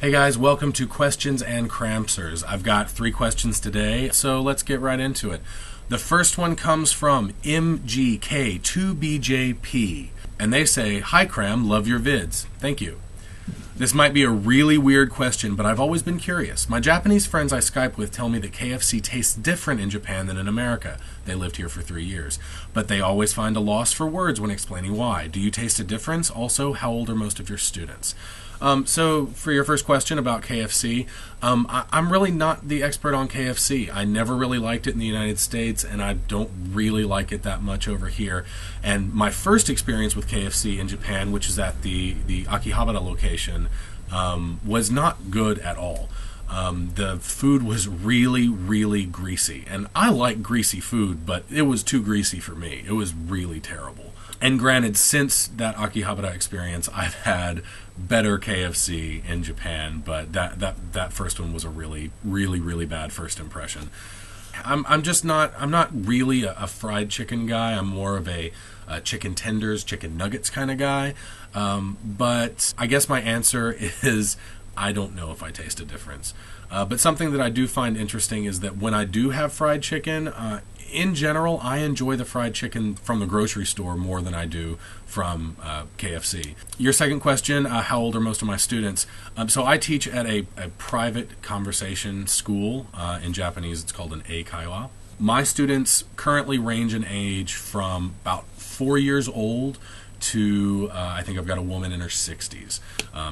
Hey guys, welcome to Questions and Kramswers. I've got 3 questions today, so let's get right into it. The first one comes from MGK2BJP, and they say, "Hi Kram, love your vids. Thank you." This might be a really weird question, but I've always been curious. My Japanese friends I Skype with tell me that KFC tastes different in Japan than in America. They lived here for 3 years. But they always find a loss for words when explaining why. Do you taste a difference? Also, how old are most of your students? So for your first question about KFC, I'm really not the expert on KFC. I never really liked it in the United States, and I don't really like it that much over here. And my first experience with KFC in Japan, which is at the Akihabara location, was not good at all. The food was really, really greasy. And I like greasy food, but it was too greasy for me. It was really terrible. And granted, since that Akihabara experience, I've had better KFC in Japan, but that first one was a really, really, really bad first impression. I'm not really a fried chicken guy. I'm more of a chicken tenders, chicken nuggets kind of guy. But I guess my answer is I don't know if I taste a difference. But something that I do find interesting is that when I do have fried chicken, in general, I enjoy the fried chicken from the grocery store more than I do from KFC. Your second question, how old are most of my students? So I teach at a private conversation school. In Japanese, it's called an eikaiwa. My students currently range in age from about 4 years old to, I think I've got a woman in her 60s,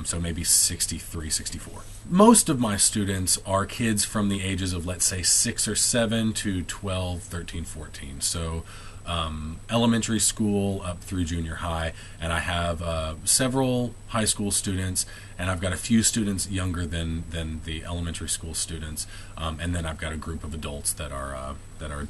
so maybe 63, 64. Most of my students are kids from the ages of, let's say, 6 or 7 to 12, 13, 14. So elementary school up through junior high, and I have several high school students, and I've got a few students younger than the elementary school students, and then I've got a group of adults that are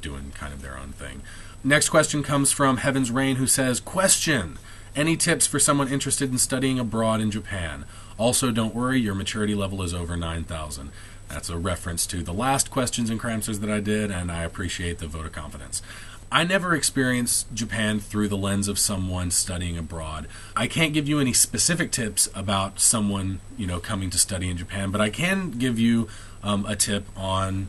doing kind of their own thing. Next question comes from HeavensRain, who says, "Question: any tips for someone interested in studying abroad in Japan? Also, don't worry, your maturity level is over 9,000. That's a reference to the last Questions and Kramswers that I did, and I appreciate the vote of confidence. I never experienced Japan through the lens of someone studying abroad. I can't give you any specific tips about someone, coming to study in Japan, but I can give you a tip on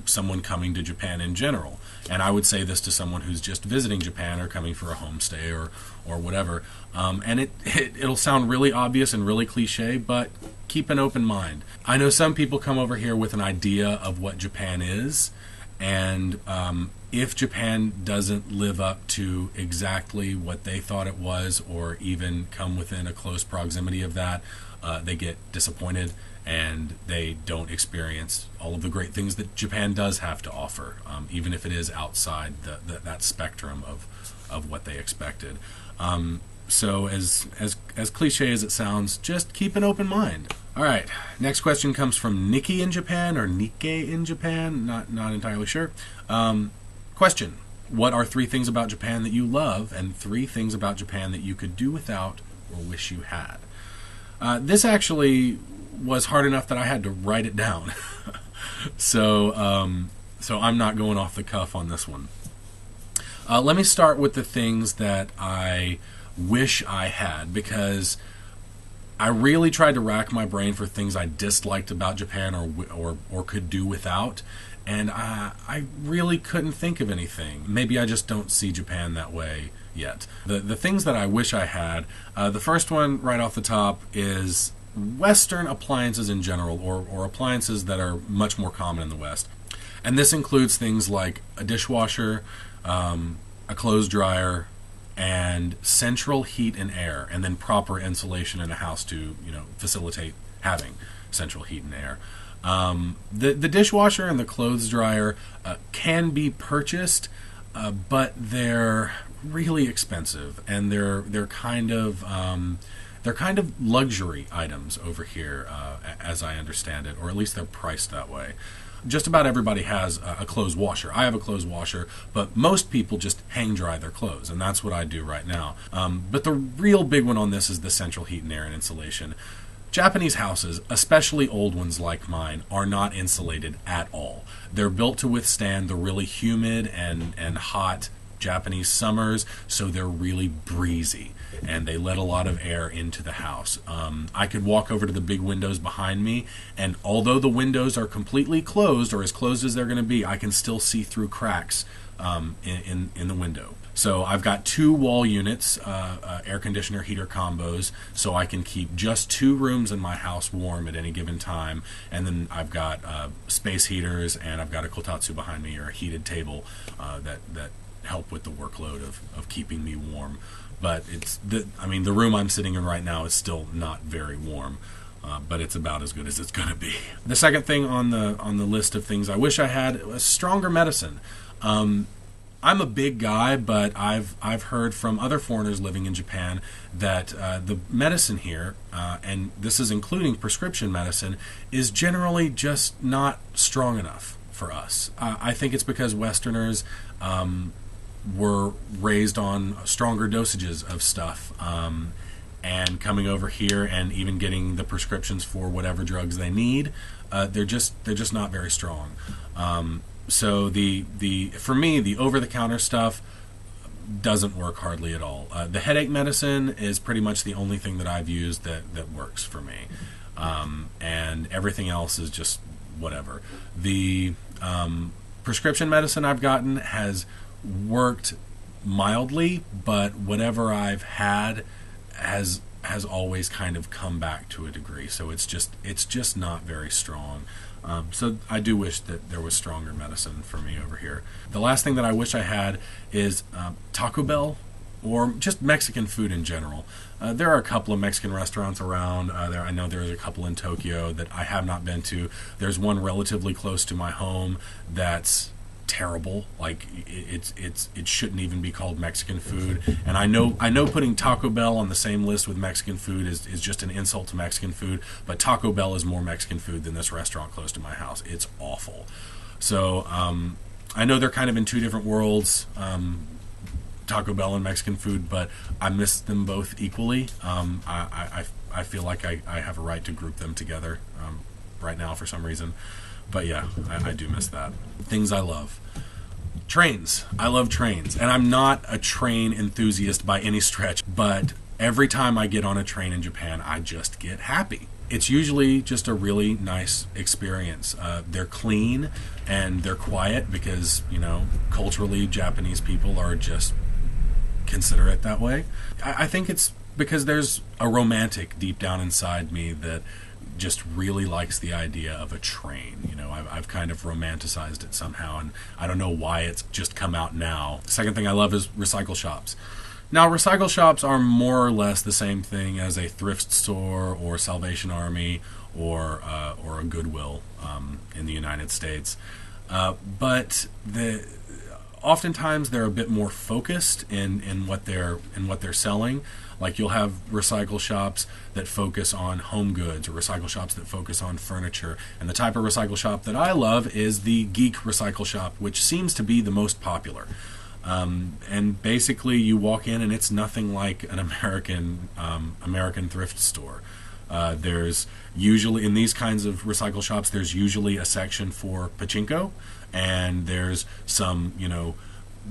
someone coming to Japan in general. And I would say this to someone who's just visiting Japan or coming for a homestay or whatever. And it'll sound really obvious and really cliche, but keep an open mind. I know some people come over here with an idea of what Japan is, and if Japan doesn't live up to exactly what they thought it was, or even come within a close proximity of that, they get disappointed, and they don't experience all of the great things that Japan does have to offer, even if it is outside that spectrum of what they expected. So as cliche as it sounds, just keep an open mind. All right, next question comes from NikkeinJapan, or NikkeinJapan, not entirely sure. Question: what are 3 things about Japan that you love, and 3 things about Japan that you could do without or wish you had? This actually was hard enough that I had to write it down. So I'm not going off the cuff on this one. Let me start with the things that I wish I had, because I really tried to rack my brain for things I disliked about Japan or could do without, and I really couldn't think of anything. Maybe I just don't see Japan that way yet. The things that I wish I had, the first one right off the top is Western appliances in general, or appliances that are much more common in the West. And this includes things like a dishwasher, a clothes dryer, and central heat and air, and then proper insulation in a house to facilitate having central heat and air. The dishwasher and the clothes dryer can be purchased, but they're really expensive, and they're kind of luxury items over here, as I understand it, or at least they're priced that way. Just about everybody has a clothes washer. I have a clothes washer, but most people just hang dry their clothes, and that's what I do right now. But the real big one on this is the central heat and air and insulation. Japanese houses, especially old ones like mine, are not insulated at all. They're built to withstand the really humid and hot Japanese summers, so they're really breezy, and they let a lot of air into the house. I could walk over to the big windows behind me, and although the windows are completely closed, or as closed as they're going to be, I can still see through cracks in the window. So I've got 2 wall units, air conditioner heater combos, so I can keep just 2 rooms in my house warm at any given time. And then I've got space heaters, and I've got a kotatsu behind me, or a heated table that help with the workload of keeping me warm. But the room I'm sitting in right now is still not very warm. But it's about as good as it's going to be. The second thing on the list of things I wish I had was stronger medicine. I'm a big guy, but I've heard from other foreigners living in Japan that the medicine here, and this is including prescription medicine, is generally just not strong enough for us. I think it's because Westerners were raised on stronger dosages of stuff, and coming over here and even getting the prescriptions for whatever drugs they need, they're just not very strong. So for me, the over-the-counter stuff doesn't work hardly at all. The headache medicine is pretty much the only thing that I've used that works for me. And everything else is just whatever. The prescription medicine I've gotten has worked mildly, but whatever I've had has always kind of come back to a degree. So it's just not very strong. So I do wish that there was stronger medicine for me over here. The last thing that I wish I had is Taco Bell, or just Mexican food in general. There are a couple of Mexican restaurants around. I know there's a couple in Tokyo that I have not been to. There's one relatively close to my home that's terrible. Like it shouldn't even be called Mexican food. And I know putting Taco Bell on the same list with Mexican food is just an insult to Mexican food, but Taco Bell is more Mexican food than this restaurant close to my house. It's awful. So I know they're kind of in 2 different worlds, Taco Bell and Mexican food, but I miss them both equally. I feel like I have a right to group them together right now for some reason. But yeah, I do miss that. Things I love. Trains. I love trains. And I'm not a train enthusiast by any stretch, but every time I get on a train in Japan, I just get happy. It's usually just a really nice experience. They're clean and they're quiet because, culturally Japanese people are just considerate that way. I think it's because there's a romantic deep down inside me that just really likes the idea of a train. I've kind of romanticized it somehow, and I don't know why it's just come out now. The second thing I love is recycle shops. Now, recycle shops are more or less the same thing as a thrift store or Salvation Army or a Goodwill in the United States, but oftentimes they're a bit more focused in what they're selling. Like you'll have recycle shops that focus on home goods, or recycle shops that focus on furniture. And the type of recycle shop that I love is the geek recycle shop, which seems to be the most popular. And basically you walk in and it's nothing like an American thrift store. There's usually, in these kinds of recycle shops, there's usually a section for pachinko, and there's some,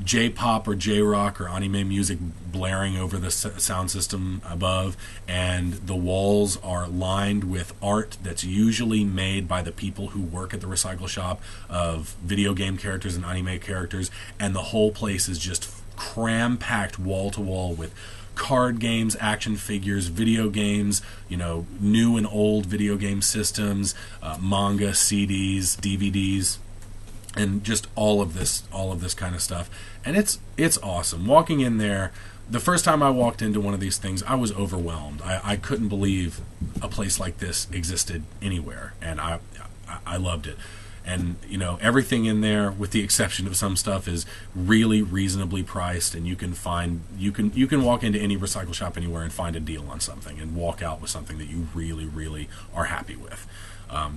J-pop or J-rock or anime music blaring over the sound system above, and the walls are lined with art that's usually made by the people who work at the recycle shop of video game characters and anime characters, and the whole place is just cram-packed wall to wall with card games, action figures, video games, new and old video game systems, manga, CDs, DVDs, and just all of this kind of stuff. And it's awesome. Walking in there, the first time I walked into one of these things, I was overwhelmed. I couldn't believe a place like this existed anywhere, and I loved it. And everything in there, with the exception of some stuff, is really reasonably priced, and you can walk into any recycle shop anywhere and find a deal on something and walk out with something that you really, really are happy with.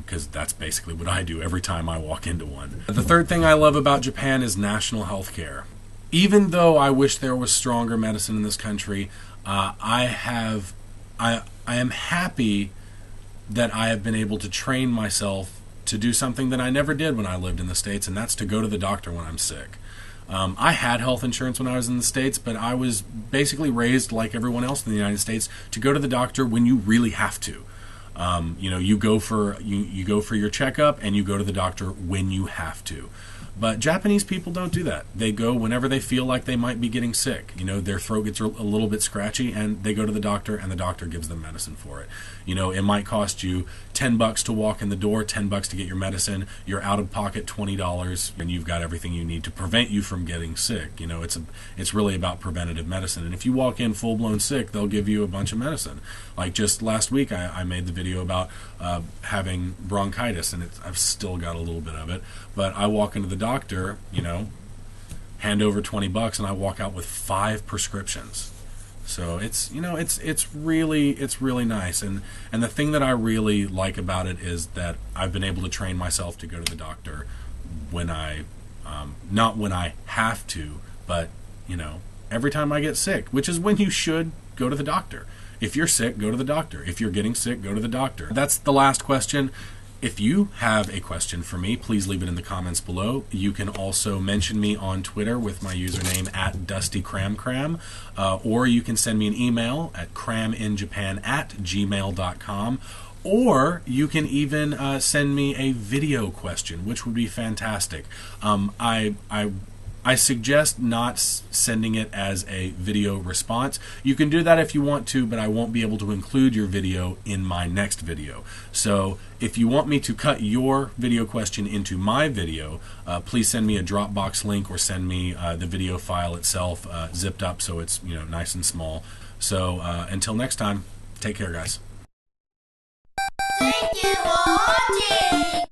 Because that's basically what I do every time I walk into one. The third thing I love about Japan is national health care. Even though I wish there was stronger medicine in this country, I am happy that I have been able to train myself to do something that I never did when I lived in the States, and that's to go to the doctor when I'm sick. I had health insurance when I was in the States, but I was basically raised like everyone else in the United States to go to the doctor when you really have to. You go for your checkup and you go to the doctor when you have to. But Japanese people don't do that. They go whenever they feel like they might be getting sick. Their throat gets a little bit scratchy, and they go to the doctor, and the doctor gives them medicine for it. It might cost you $10 to walk in the door, $10 to get your medicine. You're out of pocket $20, and you've got everything you need to prevent you from getting sick. It's really about preventative medicine. And if you walk in full blown sick, they'll give you a bunch of medicine. Like just last week, I made the video about having bronchitis, and I've still got a little bit of it. But I walk into the doctor, hand over $20, and I walk out with 5 prescriptions. So it's really nice, and the thing that I really like about it is that I've been able to train myself to go to the doctor when I not when I have to, but every time I get sick, which is when you should go to the doctor. If you're sick, go to the doctor. If you're getting sick, go to the doctor. That's the last question. If you have a question for me, please leave it in the comments below. You can also mention me on Twitter with my username @DustyCramCram, or you can send me an email at kraminjapan@gmail.com, or you can even send me a video question, which would be fantastic. I suggest not sending it as a video response. You can do that if you want to, but I won't be able to include your video in my next video. So if you want me to cut your video question into my video, please send me a Dropbox link or send me the video file itself zipped up so it's nice and small. So until next time, take care, guys. Thank you for watching.